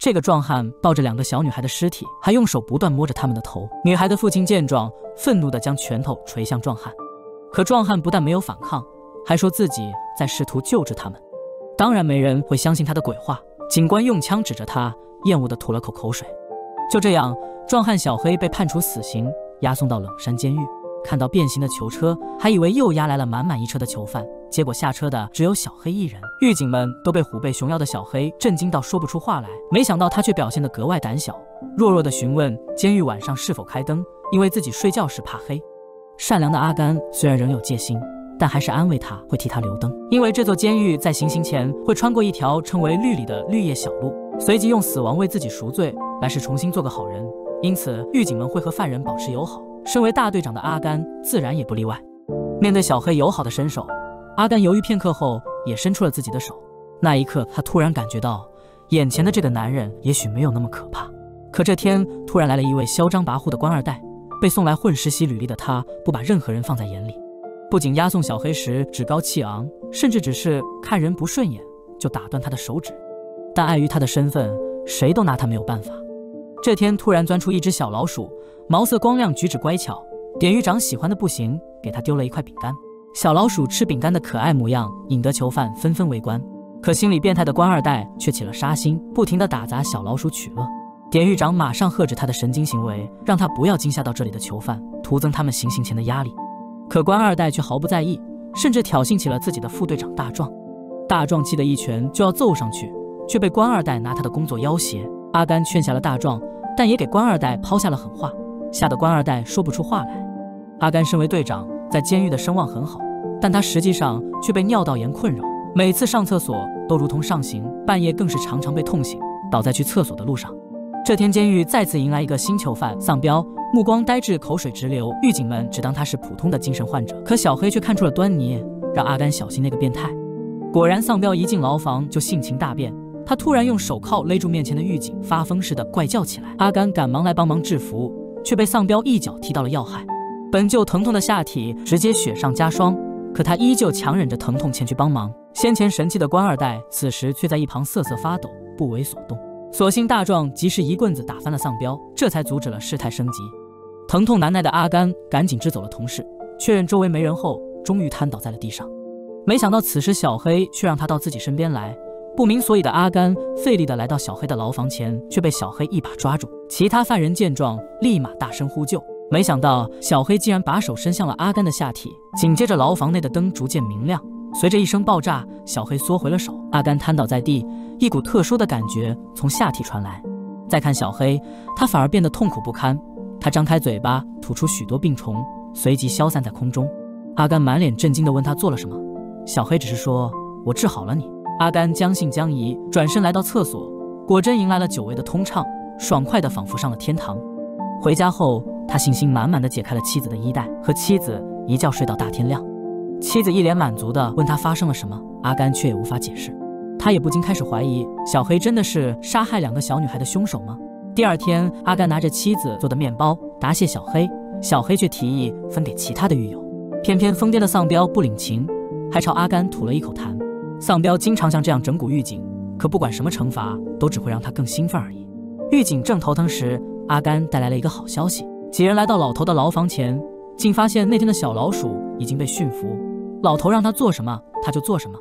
这个壮汉抱着2个小女孩的尸体，还用手不断摸着他们的头。女孩的父亲见状，愤怒地将拳头捶向壮汉，可壮汉不但没有反抗，还说自己在试图救治他们。当然没人会相信他的鬼话。警官用枪指着他，厌恶地吐了口口水。就这样，壮汉小黑被判处死刑，押送到冷山监狱。看到变形的囚车，还以为又押来了满满一车的囚犯，结果下车的只有小黑一人。狱警们都被虎背熊腰的小黑震惊到说不出话来，没想到他却表现得格外胆小，弱弱地询问监狱晚上是否开灯，因为自己睡觉时怕黑。善良的阿甘虽然仍有戒心，但还是安慰他会替他留灯，因为这座监狱在行刑前会穿过一条称为绿里的绿叶小路，随即用死亡为自己赎罪，来世重新做个好人。因此狱警们会和犯人保持友好，身为大队长的阿甘自然也不例外。面对小黑友好的伸手，阿甘犹豫片刻后也伸出了自己的手。那一刻，他突然感觉到眼前的这个男人也许没有那么可怕。可这天突然来了一位嚣张跋扈的官二代，被送来混实习履历的他不把任何人放在眼里，不仅押送小黑时趾高气昂，甚至只是看人不顺眼就打断他的手指。但碍于他的身份，谁都拿他没有办法。这天突然钻出一只小老鼠，毛色光亮，举止乖巧，典狱长喜欢的不行，给他丢了一块饼干。小老鼠吃饼干的可爱模样引得囚犯纷纷围观，可心理变态的官二代却起了杀心，不停地打砸小老鼠取乐。典狱长马上喝止他的神经行为，让他不要惊吓到这里的囚犯，徒增他们行刑前的压力。可官二代却毫不在意，甚至挑衅起了自己的副队长大壮。大壮气得一拳就要揍上去，却被官二代拿他的工作要挟。阿甘劝下了大壮，但也给官二代抛下了狠话，吓得官二代说不出话来。阿甘身为队长，在监狱的声望很好，但他实际上却被尿道炎困扰，每次上厕所都如同上刑，半夜更是常常被痛醒，倒在去厕所的路上。这天监狱再次迎来一个新囚犯丧彪，目光呆滞，口水直流。狱警们只当他是普通的精神患者，可小黑却看出了端倪，让阿甘小心那个变态。果然丧彪一进牢房就性情大变，他突然用手铐勒住面前的狱警，发疯似的怪叫起来。阿甘赶忙来帮忙制服，却被丧彪一脚踢到了要害，本就疼痛的下体直接雪上加霜，可他依旧强忍着疼痛前去帮忙。先前神气的官二代此时却在一旁瑟瑟发抖，不为所动。所幸大壮及时一棍子打翻了丧彪，这才阻止了事态升级。疼痛难耐的阿甘赶紧支走了同事，确认周围没人后，终于瘫倒在了地上。没想到此时小黑却让他到自己身边来，不明所以的阿甘费力地来到小黑的牢房前，却被小黑一把抓住。其他犯人见状立马大声呼救，没想到小黑竟然把手伸向了阿甘的下体，紧接着牢房内的灯逐渐明亮，随着一声爆炸，小黑缩回了手，阿甘瘫倒在地，一股特殊的感觉从下体传来。再看小黑，他反而变得痛苦不堪，他张开嘴巴吐出许多病虫，随即消散在空中。阿甘满脸震惊地问他做了什么，小黑只是说我治好了你。阿甘将信将疑，转身来到厕所，果真迎来了久违的通畅，爽快地仿佛上了天堂。回家后，他信心满满地解开了妻子的衣带，和妻子一觉睡到大天亮。妻子一脸满足地问他发生了什么，阿甘却也无法解释。他也不禁开始怀疑，小黑真的是杀害2个小女孩的凶手吗？第二天，阿甘拿着妻子做的面包答谢小黑，小黑却提议分给其他的狱友，偏偏疯癫的丧彪不领情，还朝阿甘吐了一口痰。丧彪经常像这样整蛊狱警，可不管什么惩罚都只会让他更兴奋而已。狱警正头疼时，阿甘带来了一个好消息，几人来到老头的牢房前，竟发现那天的小老鼠已经被驯服，老头让他做什么他就做什么。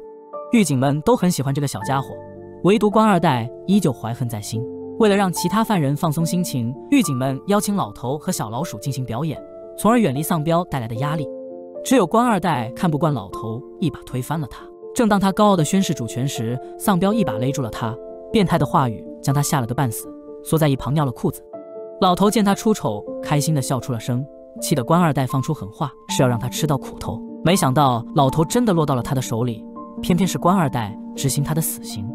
狱警们都很喜欢这个小家伙，唯独官二代依旧怀恨在心。为了让其他犯人放松心情，狱警们邀请老头和小老鼠进行表演，从而远离丧彪带来的压力。只有官二代看不惯老头，一把推翻了他。正当他高傲地宣示主权时，丧彪一把勒住了他，变态的话语将他吓了个半死，缩在一旁尿了裤子。老头见他出丑，开心地笑出了声，气得官二代放出狠话，是要让他吃到苦头。没想到老头真的落到了他的手里，偏偏是官二代执行他的死刑。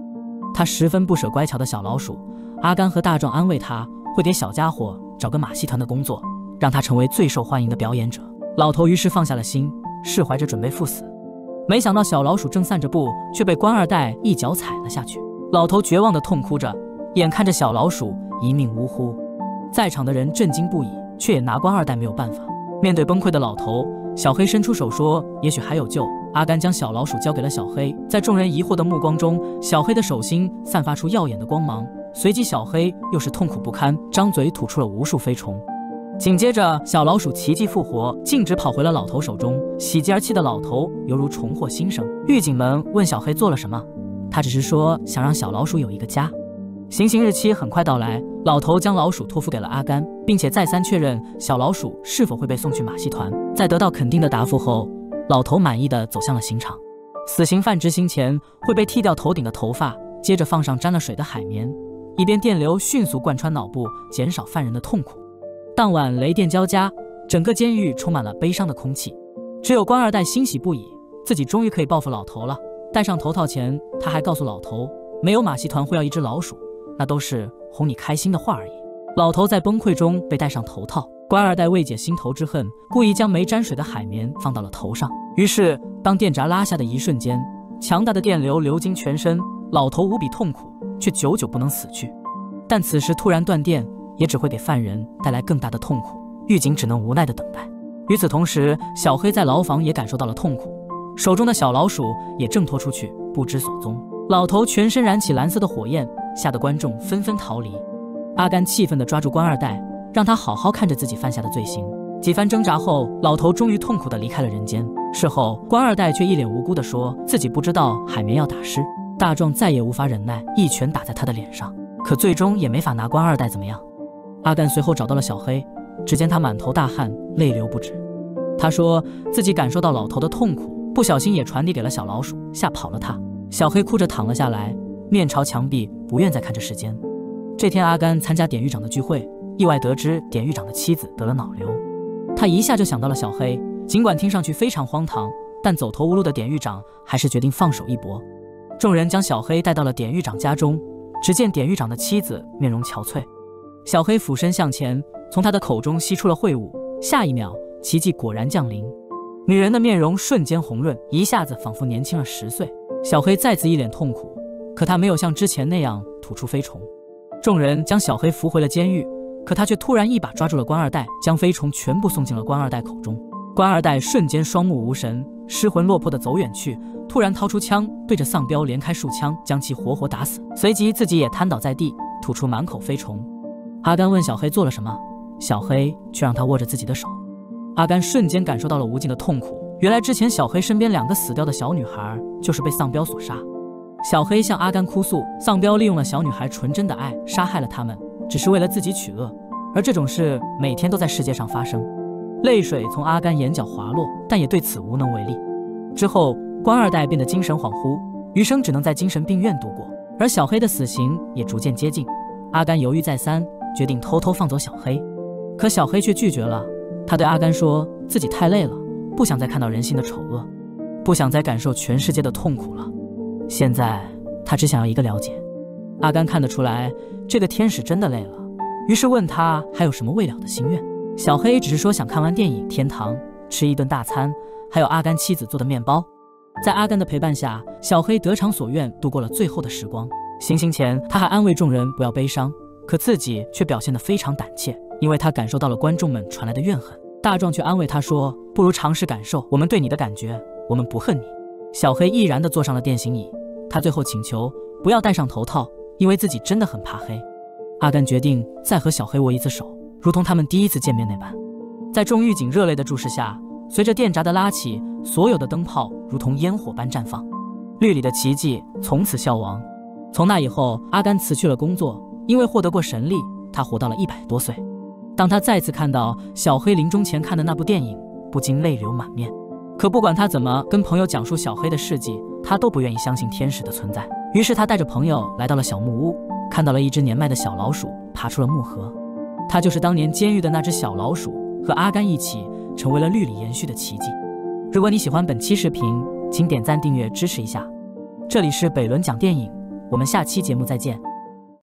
他十分不舍乖巧的小老鼠，阿甘和大壮安慰他，会给小家伙找个马戏团的工作，让他成为最受欢迎的表演者。老头于是放下了心，释怀着准备赴死。没想到小老鼠正散着步，却被官二代一脚踩了下去。老头绝望地痛哭着，眼看着小老鼠一命呜呼。在场的人震惊不已，却也拿官二代没有办法。面对崩溃的老头，小黑伸出手说也许还有救。阿甘将小老鼠交给了小黑，在众人疑惑的目光中，小黑的手心散发出耀眼的光芒，随即小黑又是痛苦不堪，张嘴吐出了无数飞虫。紧接着，小老鼠奇迹复活，径直跑回了老头手中。喜极而泣的老头犹如重获新生。狱警们问小黑做了什么，他只是说想让小老鼠有一个家。行刑日期很快到来，老头将老鼠托付给了阿甘，并且再三确认小老鼠是否会被送去马戏团。在得到肯定的答复后，老头满意地走向了刑场。死刑犯执行前会被剃掉头顶的头发，接着放上沾了水的海绵，以便电流迅速贯穿脑部，减少犯人的痛苦。当晚雷电交加，整个监狱充满了悲伤的空气。只有官二代欣喜不已，自己终于可以报复老头了。戴上头套前，他还告诉老头，没有马戏团会要一只老鼠，那都是哄你开心的话而已。老头在崩溃中被戴上头套，官二代为解心头之恨，故意将没沾水的海绵放到了头上。于是当电闸拉下的一瞬间，强大的电流流经全身，老头无比痛苦，却久久不能死去。但此时突然断电，也只会给犯人带来更大的痛苦，狱警只能无奈地等待。与此同时，小黑在牢房也感受到了痛苦，手中的小老鼠也挣脱出去，不知所踪。老头全身燃起蓝色的火焰，吓得观众纷纷逃离。阿甘气愤地抓住官二代，让他好好看着自己犯下的罪行。几番挣扎后，老头终于痛苦地离开了人间。事后，官二代却一脸无辜地说自己不知道海绵要打湿。大壮再也无法忍耐，一拳打在他的脸上，可最终也没法拿官二代怎么样。阿甘随后找到了小黑，只见他满头大汗，泪流不止。他说自己感受到老头的痛苦，不小心也传递给了小老鼠，吓跑了他。小黑哭着躺了下来，面朝墙壁，不愿再看这世间。这天，阿甘参加典狱长的聚会，意外得知典狱长的妻子得了脑瘤。他一下就想到了小黑，尽管听上去非常荒唐，但走投无路的典狱长还是决定放手一搏。众人将小黑带到了典狱长家中，只见典狱长的妻子面容憔悴。小黑俯身向前，从他的口中吸出了秽物，下一秒，奇迹果然降临，女人的面容瞬间红润，一下子仿佛年轻了10岁。小黑再次一脸痛苦，可他没有像之前那样吐出飞虫。众人将小黑扶回了监狱，可他却突然一把抓住了官二代，将飞虫全部送进了官二代口中。官二代瞬间双目无神，失魂落魄地走远去，突然掏出枪，对着丧彪连开数枪，将其活活打死，随即自己也瘫倒在地，吐出满口飞虫。阿甘问小黑做了什么，小黑却让他握着自己的手。阿甘瞬间感受到了无尽的痛苦，原来之前小黑身边2个死掉的小女孩就是被丧彪所杀。小黑向阿甘哭诉，丧彪利用了小女孩纯真的爱，杀害了他们，只是为了自己取恶，而这种事每天都在世界上发生。泪水从阿甘眼角滑落，但也对此无能为力。之后，官二代变得精神恍惚，余生只能在精神病院度过，而小黑的死刑也逐渐接近。阿甘犹豫再三，决定偷偷放走小黑，可小黑却拒绝了。他对阿甘说自己太累了，不想再看到人性的丑恶，不想再感受全世界的痛苦了。现在他只想要一个了解。阿甘看得出来这个天使真的累了，于是问他还有什么未了的心愿。小黑只是说想看完电影《天堂》，吃一顿大餐，还有阿甘妻子做的面包。在阿甘的陪伴下，小黑得偿所愿，度过了最后的时光。行刑前，他还安慰众人不要悲伤，可自己却表现得非常胆怯，因为他感受到了观众们传来的怨恨。大壮却安慰他说，不如尝试感受我们对你的感觉，我们不恨你。小黑毅然地坐上了电刑椅，他最后请求不要戴上头套，因为自己真的很怕黑。阿甘决定再和小黑握一次手，如同他们第一次见面那般。在众狱警热泪的注视下，随着电闸的拉起，所有的灯泡如同烟火般绽放，狱里的奇迹从此消亡。从那以后，阿甘辞去了工作，因为获得过神力，他活到了100多岁。当他再次看到小黑临终前看的那部电影，不禁泪流满面。可不管他怎么跟朋友讲述小黑的事迹，他都不愿意相信天使的存在。于是他带着朋友来到了小木屋，看到了一只年迈的小老鼠爬出了木盒。它就是当年监狱的那只小老鼠，和阿甘一起成为了狱里延续的奇迹。如果你喜欢本期视频，请点赞订阅支持一下。这里是北仑讲电影，我们下期节目再见。